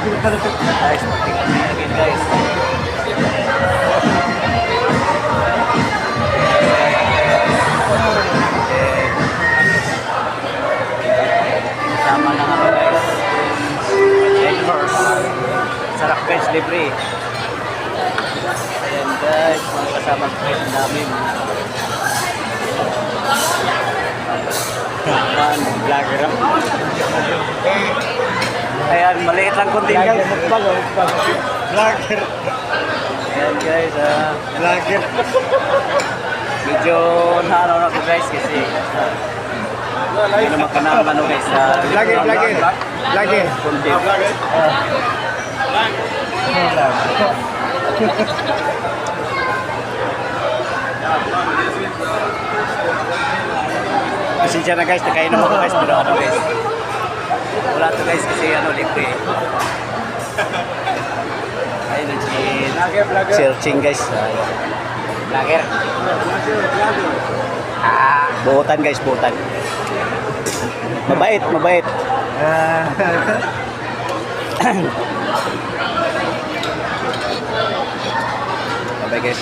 Guys, magtingin na again guys. Kasama na kami guys. Red Horse. Sarap guys, libre. Ayan guys, mga kasama guys namin. Man, vlogger ako. Ayan, maliit lang kunti guys. Vlogger. Ayan guys, Vlogger. medyo naano na ako guys kasi hindi naman ka na ano guys. Vlogger. Vlogger. Kunti. Pasensya na guys, nakainom ako guys, pero ano guys. Wala to guys kasi ano, libre. Ayun na si searching guys. Vlogger. Buutan guys, buutan. Mabait. Bye guys.